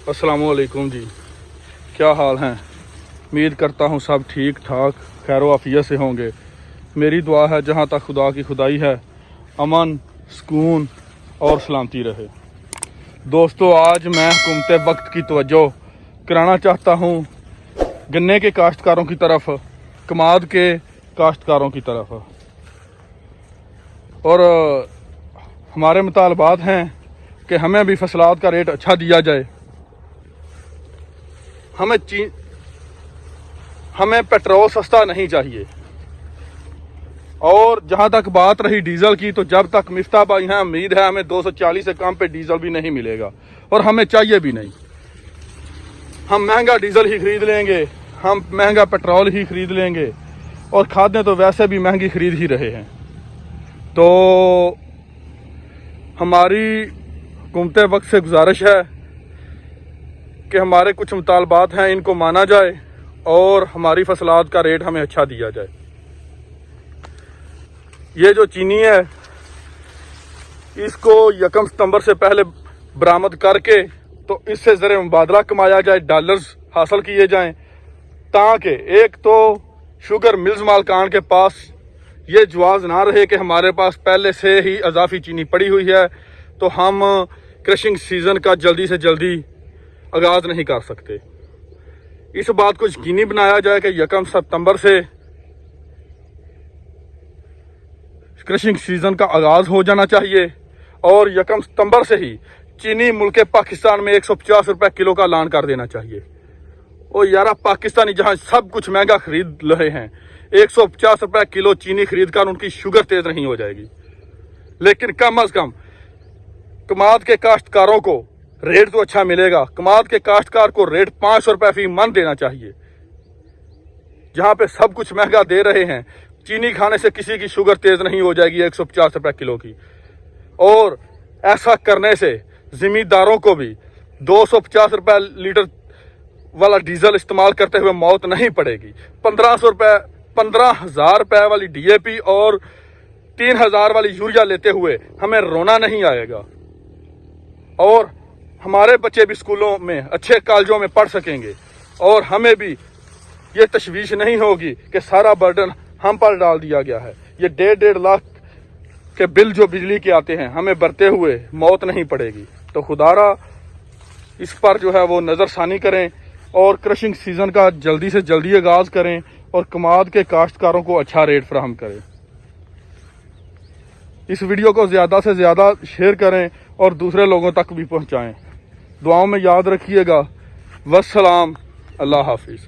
अस्सलामुअलैकुम जी, क्या हाल हैं। उम्मीद करता हूँ सब ठीक ठाक खैर आफियत से होंगे। मेरी दुआ है जहाँ तक खुदा की खुदाई है अमन सुकून और सलामती रहे। दोस्तों, आज मैं हुकूमत वक्त की तवज्जो कराना चाहता हूँ गन्ने के काश्तकारों की तरफ, कमाद के काश्तकारों की तरफ। और हमारे मुतालबात हैं कि हमें भी फसलात का रेट अच्छा दिया जाए। हमें पेट्रोल सस्ता नहीं चाहिए। और जहां तक बात रही डीजल की, तो जब तक मिफ्ता भाई हैं उम्मीद है हमें 240 से कम पे डीजल भी नहीं मिलेगा और हमें चाहिए भी नहीं। हम महंगा डीजल ही खरीद लेंगे, हम महंगा पेट्रोल ही खरीद लेंगे और खादें तो वैसे भी महंगी खरीद ही रहे हैं। तो हमारी हुकूमत वक्त से गुजारिश है कि हमारे कुछ मुतालबात हैं, इनको माना जाए और हमारी फसलात का रेट हमें अच्छा दिया जाए। ये जो चीनी है, इसको 1 सितंबर से पहले बरामद करके तो इससे ज़रे मुबादला कमाया जाए, डॉलर्स हासिल किए जाएं, ताकि एक तो शुगर मिल्स मालकान के पास ये जवाज़ ना रहे कि हमारे पास पहले से ही अजाफी चीनी पड़ी हुई है तो हम क्रशिंग सीज़न का जल्दी से जल्दी आगाज़ नहीं कर सकते। इस बात को यकीनी बनाया जाए कि 1 सितंबर से क्रशिंग सीज़न का आगाज़ हो जाना चाहिए और 1 सितंबर से ही चीनी मुल्क पाकिस्तान में 150 रुपये किलो का ऐलान कर देना चाहिए। और यारा, पाकिस्तानी जहां सब कुछ महंगा खरीद रहे हैं, 150 रुपये किलो चीनी खरीद कर उनकी शुगर तेज नहीं हो जाएगी। लेकिन कम अज कम कमाद के काश्तकारों को रेट तो अच्छा मिलेगा। कमाद के काश्तकार को रेट 500 रुपये फी मन देना चाहिए। जहां पे सब कुछ महंगा दे रहे हैं, चीनी खाने से किसी की शुगर तेज नहीं हो जाएगी 150 रुपये किलो की। और ऐसा करने से जिम्मेदारों को भी 250 रुपये लीटर वाला डीजल इस्तेमाल करते हुए मौत नहीं पड़ेगी। 15,000 रुपये वाली DAP और 3,000 वाली यूरिया लेते हुए हमें रोना नहीं आएगा और हमारे बच्चे भी स्कूलों में, अच्छे कॉलेजों में पढ़ सकेंगे और हमें भी ये तशवीश नहीं होगी कि सारा बर्डन हम पर डाल दिया गया है। ये 1.5 लाख के बिल जो बिजली के आते हैं, हमें भरते हुए मौत नहीं पड़ेगी। तो खुदारा इस पर जो है वो नज़रसानी करें और क्रशिंग सीज़न का जल्दी से जल्दी आगाज़ करें और कमाद के काश्तकारों को अच्छा रेट फराहम करें। इस वीडियो को ज़्यादा से ज़्यादा शेयर करें और दूसरे लोगों तक भी पहुँचाएँ। दुआओं में याद रखिएगा। वस्सलाम, अल्लाह हाफिज़।